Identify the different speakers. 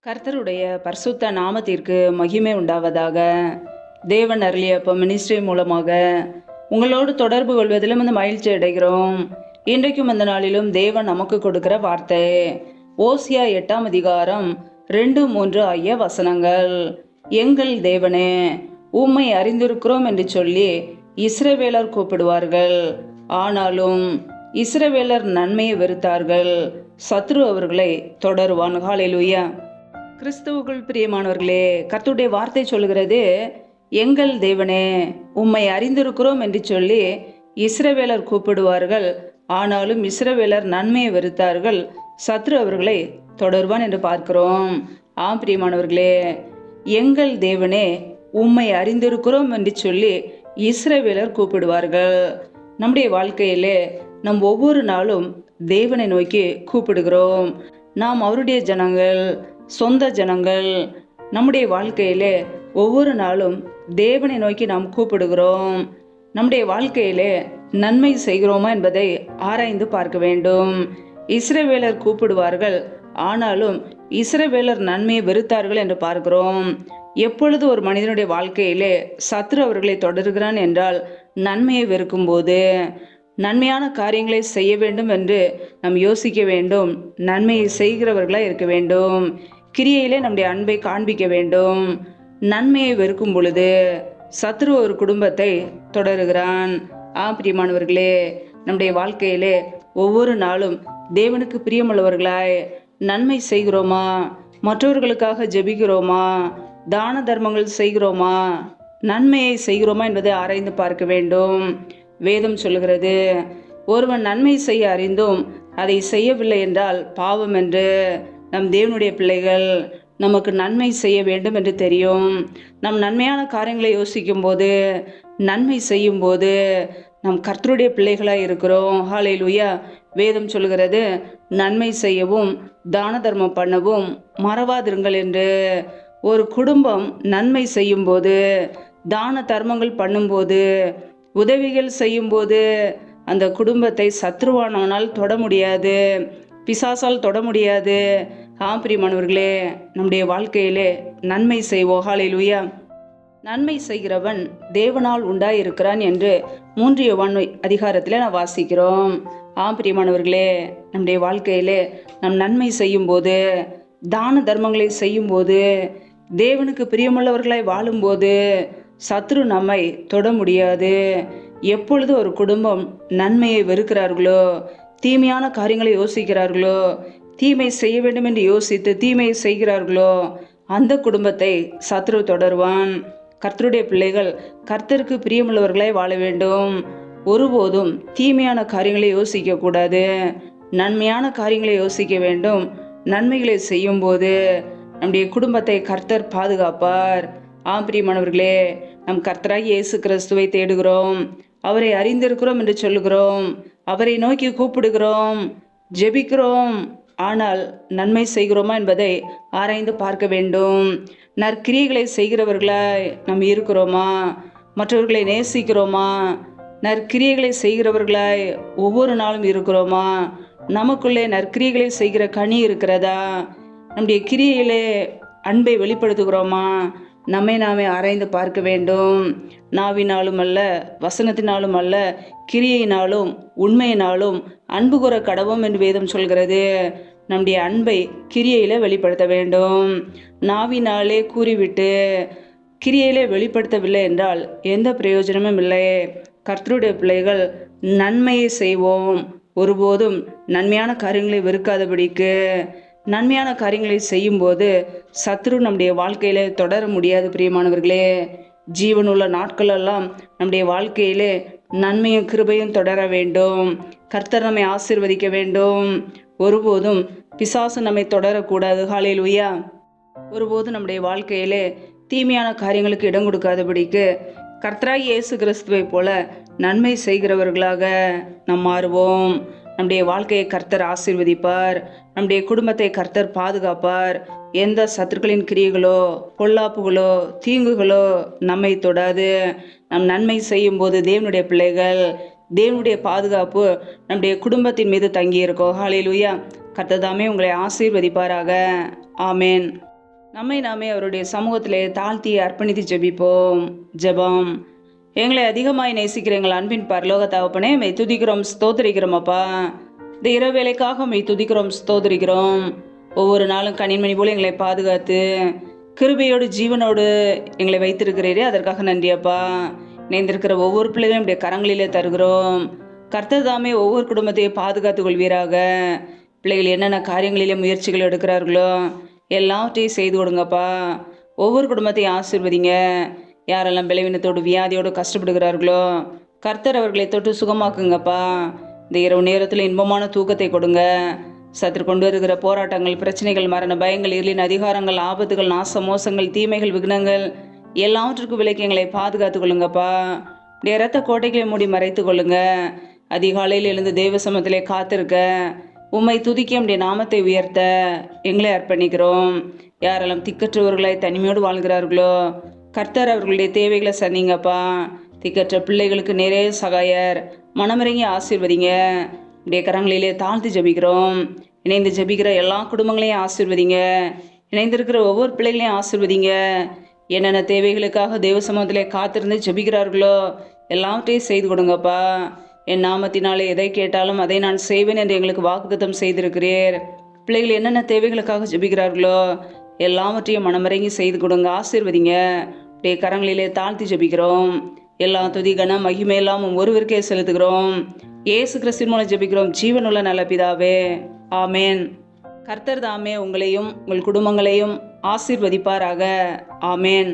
Speaker 1: கர்த்தருடைய பரிசுத்த நாமத்திற்கு மகிமை உண்டாவதாக. தேவன் அருளிய மினிஸ்ட்ரி மூலமாக உங்களோடு தொடர்பு கொள்வதிலும் மகிழ்ச்சி அடைகிறோம். இன்றைக்கும் அந்த நாளிலும் தேவன் நமக்கு கொடுக்கிற வார்த்தை ஓசியா 8ஆம் அதிகாரம் 2-3 ஆகிய வசனங்கள். எங்கள் தேவனே, உம்மை அறிந்திருக்கிறோம் என்று சொல்லி இஸ்ரவேலர் கூப்பிடுவார்கள். ஆனாலும் இஸ்ரவேலர் நன்மையை வெறுத்தார்கள், சத்ரு அவர்களை தொடருவான். ஹல்லேலூயா. கிறிஸ்துவுக்குள் பிரியமானவர்களே, கர்த்தருடைய வார்த்தை சொல்கிறது, எங்கள் தேவனே, உம்மை அறிந்திருக்கிறோம் என்று சொல்லி இஸ்ரவேலர் கூப்பிடுவார்கள். ஆனாலும் இஸ்ரவேலர் நன்மையை வெறுத்தார்கள், சத்ரு அவர்களை தொடர்வான் என்று பார்க்கிறோம். ஆம் பிரியமானவர்களே, எங்கள் தேவனே, உம்மை அறிந்திருக்கிறோம் என்று சொல்லி இஸ்ரவேலர் கூப்பிடுவார்கள். நம்முடைய வாழ்க்கையிலே நம் ஒவ்வொரு நாளும் தேவனை நோக்கி கூப்பிடுகிறோம். நாம் அவருடைய ஜனங்கள், சொந்த ஜனங்கள். நம்முடைய வாழ்க்கையிலே ஒவ்வொரு நாளும் தேவனை நோக்கி நாம் கூப்பிடுகிறோம். நம்முடைய வாழ்க்கையிலே நன்மை செய்கிறோமா என்பதை ஆராய்ந்து பார்க்க வேண்டும். இஸ்ரவேலர் கூப்பிடுவார்கள், ஆனாலும் இஸ்ரவேலர் நன்மையை வெறுத்தார்கள் என்று பார்க்கிறோம். எப்பொழுது ஒரு மனிதனுடைய வாழ்க்கையிலே சத்ரு அவர்களை தொடர்கிறான் என்றால் நன்மையை வெறுக்கும் போது. நன்மையான காரியங்களை செய்ய வேண்டும் என்று நாம் யோசிக்க வேண்டும். நன்மையை செய்கிறவர்களாக இருக்க வேண்டும். கிரியையிலே நம்முடைய அன்பை காண்பிக்க வேண்டும். நன்மையை வெறுக்கும் பொழுது சத்ரு ஒரு குடும்பத்தை தொடருகிறான். பிரியமானவர்களே, நம்முடைய வாழ்க்கையிலே ஒவ்வொரு நாளும் தேவனுக்கு பிரியமுள்ளவர்களாய் நன்மை செய்கிறோமா? மற்றவர்களுக்காக ஜெபிக்கிறோமா? தான தர்மங்கள் செய்கிறோமா? நன்மையை செய்கிறோமா என்பதை ஆராய்ந்து பார்க்க வேண்டும். வேதம் சொல்லுகிறது, ஒருவன் நன்மை செய்ய அறிந்தும் அதை செய்யவில்லை என்றால் பாவம் என்று. நம் தேவனுடைய பிள்ளைகள், நமக்கு நன்மை செய்ய வேண்டும் என்று தெரியும். நம் நன்மையான காரியங்களை யோசிக்கும் போது, நன்மை செய்யும் போது நம் கர்த்தருடைய பிள்ளைகளாக இருக்கிறோம். ஹல்லேலூயா. வேதம் சொல்கிறது, நன்மை செய்யவும் தான தர்மம் பண்ணவும் மறவாதிருங்கள் என்று. ஒரு குடும்பம் நன்மை செய்யும் போது, தான தர்மங்கள் பண்ணும்போது, உதவிகள் செய்யும்போது அந்த குடும்பத்தை சத்ருவானால் தொட முடியாது, பிசாசால் தொட முடியாது. பிரியமானவர்களே, நம்முடைய வாழ்க்கையிலே நன்மை செய்வோம். ஹல்லேலூயா. நன்மை செய்கிறவன் தேவனால் உண்டாயிருக்கிறான் என்று 3 யோவான் அதிகாரத்தில் நான் வாசிக்கிறோம். பிரியமானவர்களே, நம்முடைய வாழ்க்கையிலே நம் நன்மை செய்யும் போது, தான தர்மங்களை செய்யும் போது, தேவனுக்கு பிரியமுள்ளவர்களாய் வாழும்போது சத்ரு நம்மை தொட முடியாது. எப்பொழுது ஒரு குடும்பம் நன்மையை வெறுக்கிறார்களோ, தீமையான காரியங்களை யோசிக்கிறார்களோ, தீமை செய்ய வேண்டும் என்று யோசித்து தீமையை செய்கிறார்களோ, அந்த குடும்பத்தை சத்ரு தொடருவான். கர்த்தருடைய பிள்ளைகள் கர்த்தருக்கு பிரியமுள்ளவர்களாய் வாழ வேண்டும். ஒருபோதும் தீமையான காரியங்களை யோசிக்க கூடாது, நன்மையான காரியங்களை யோசிக்க வேண்டும். நன்மைகளை செய்யும் போது நம்முடைய குடும்பத்தை கர்த்தர் பாதுகாப்பார். பிரியமானவர்களே, நம் கர்த்தராகிய இயேசு கிறிஸ்துவை தேடுகிறோம், அவரை அறிந்திருக்கிறோம் என்று சொல்லுகிறோம், அவரை நோக்கி கூப்பிடுகிறோம், ஜெபிக்கிறோம். ஆனால் நன்மை செய்கிறோமா என்பதை ஆராய்ந்து பார்க்க வேண்டும். நற்கிரியைகளை செய்கிறவர்களாய் நாம் இருக்கிறோமா? மற்றவர்களை நேசிக்கிறோமா? நற்கிரியைகளை செய்கிறவர்களாய் ஒவ்வொரு நாளும் இருக்கிறோமா? நமக்குள்ளே நற்கிரியைகளை செய்கிற கனி இருக்கிறதா? நம்முடைய கிரியையிலே அன்பை வெளிப்படுத்துகிறோமா? நம்மை நாமே ஆராய்ந்து பார்க்க வேண்டும். நாவினாலும் அல்ல, வசனத்தினாலும் அல்ல, கிரியையினாலும் உண்மையினாலும் அன்பு கூற கடவும் என்று வேதம் சொல்கிறது. நம்முடைய அன்பை கிரியையில வெளிப்படுத்த வேண்டும். நாவினாலே கூறிவிட்டு கிரியையிலே வெளிப்படுத்தவில்லை என்றால் எந்த பிரயோஜனமும் இல்லை. கர்த்தருடைய பிள்ளைகள் நன்மையை செய்வோம். ஒருபோதும் நன்மையான காரியங்களை வெறுக்காதபடிக்கு. நன்மையான காரியங்களை செய்யும்போது சத்ரு நம்முடைய வாழ்க்கையிலே தொடர முடியாது. பிரியமானவர்களே, ஜீவனுள்ள நாட்களெல்லாம் நம்முடைய வாழ்க்கையிலே நன்மையும் கிருபையும் தொடர வேண்டும். கர்த்தர் நம்மை ஆசீர்வதிக்க வேண்டும். ஒருபோதும் பிசாசு நம்மை தொடரக்கூடாது. ஹல்லேலூயா. ஒருபோதும் நம்முடைய வாழ்க்கையிலே தீமையான காரியங்களுக்கு இடம் கொடுக்காதபடிக்கு கர்த்தராகிய இயேசு கிறிஸ்துவை போல நன்மை செய்கிறவர்களாக நாம் மாறுவோம். நம்முடைய வாழ்க்கையை கர்த்தர் ஆசீர்வதிப்பார். நம்முடைய குடும்பத்தை கர்த்தர் பாதுகாப்பார். எந்த சத்துருக்களின் கிரியைகளோ, பொல்லாப்புகளோ, தீங்குகளோ நம்மை தொடாது. நம் நன்மை செய்யும் போது தேவனுடைய பிள்ளைகள், தேவனுடைய பாதுகாப்பு நம்முடைய குடும்பத்தின் மீது தங்கி இருக்கோம். ஹல்லேலூயா. கர்த்தர் தாமே உங்களை ஆசீர்வதிப்பாராக. ஆமேன். நம்மை நாமே அவருடைய சமூகத்திலே தாழ்த்தி அர்ப்பணித்து ஜெபிப்போம். ஜெபம். எங்களை அதிகமாய் நேசிக்கிற எங்கள் அன்பின் பரலோக தகப்பனே, மெய் துதிக்கிறோம், ஸ்தோத்திரிக்கிறோம் அப்பா. இந்த இரவு வேலைக்காக மெய் துதிக்கிறோம், ஸ்தோத்திரிக்கிறோம். ஒவ்வொரு நாளும் கனிமணி போல எங்களை பாதுகாத்து கிருபையோடு ஜீவனோடு எங்களை வைத்திருக்கிறீரே, அதற்காக நன்றி அப்பா. இணைந்திருக்கிற ஒவ்வொரு பிள்ளைகளையும் இப்படி கரங்களிலே தருகிறோம். கர்த்தர் தாமே ஒவ்வொரு குடும்பத்தையும் பாதுகாத்து கொள்வீராக. பிள்ளைகள் என்னென்ன காரியங்களிலே முயற்சிகள் எடுக்கிறார்களோ எல்லாவற்றையும் செய்து கொடுங்கப்பா. ஒவ்வொரு குடும்பத்தையும் ஆசீர்வதிங்க. யாரெல்லாம் பலவீனத்தோடு வியாதியோடு கஷ்டப்படுகிறார்களோ கர்த்தர் அவர்களை தொட்டு சுகமாக்குங்கப்பா. இந்த இரவு நேரத்தில் இன்பமான தூக்கத்தை கொடுங்க. சற்று கொண்டு வருகிற போராட்டங்கள், பிரச்சனைகள், மரண பயங்கள், இருளின் அதிகாரங்கள், ஆபத்துகள், நாச மோசங்கள், தீமைகள், விக்னங்கள் எல்லாவற்றுக்கும் விலைக்கு எங்களை பாதுகாத்து கொள்ளுங்கப்பா. இப்படி இரத்த கோட்டைகளை மூடி மறைத்து கொள்ளுங்க. அதிகாலையில் எழுந்து தேவ சமத்திலே காத்திருக்க உம்மை துதிக்க நம்முடைய நாமத்தை உயர்த்த எங்களை அர்ப்பணிக்கிறோம். யாரெல்லாம் திக்கற்றவர்களாய் தனிமையோடு வாழ்கிறார்களோ கர்த்தர் அவர்களுடைய தேவைகளை சந்திங்கப்பா. திக்கற்ற பிள்ளைகளுக்கு நிறைய சகாயர், மனமிறங்கி ஆசீர்வதிங்க. இப்படியே கரங்களிலே தாழ்த்து ஜபிக்கிறோம். இணைந்து ஜபிக்கிற எல்லா குடும்பங்களையும் ஆசீர்வதிங்க. இணைந்திருக்கிற ஒவ்வொரு பிள்ளைகளையும் ஆசீர்வதிங்க. என்னென்ன தேவைகளுக்காக தேவ சமூகத்திலே காத்திருந்து ஜபிக்கிறார்களோ எல்லாவற்றையும் செய்து கொடுங்கப்பா. என் நாமத்தினாலே எதை கேட்டாலும் அதை நான் செய்வேன் என்று எங்களுக்கு வாக்குத்தத்தம் செய்திருக்கிறீர். பிள்ளைகள் என்னென்ன தேவைகளுக்காக ஜபிக்கிறார்களோ எல்லாவற்றையும் மனமிறங்கி செய்து கொடுங்க, ஆசீர்வதிங்க. அப்படியே கரங்களிலே தாழ்த்தி ஜபிக்கிறோம். எல்லா துதி கன மகிமையெல்லாம் ஒருவருக்கே செலுத்துகிறோம். இயேசு கிறிஸ்துவின் மூலம் ஜெபிக்கிறோம் ஜீவனுள்ள நல்ல பிதாவே, ஆமேன். கர்த்தர் தாமே உங்களையும் உங்கள் குடும்பங்களையும் ஆசீர்வதிப்பாராக. ஆமேன்.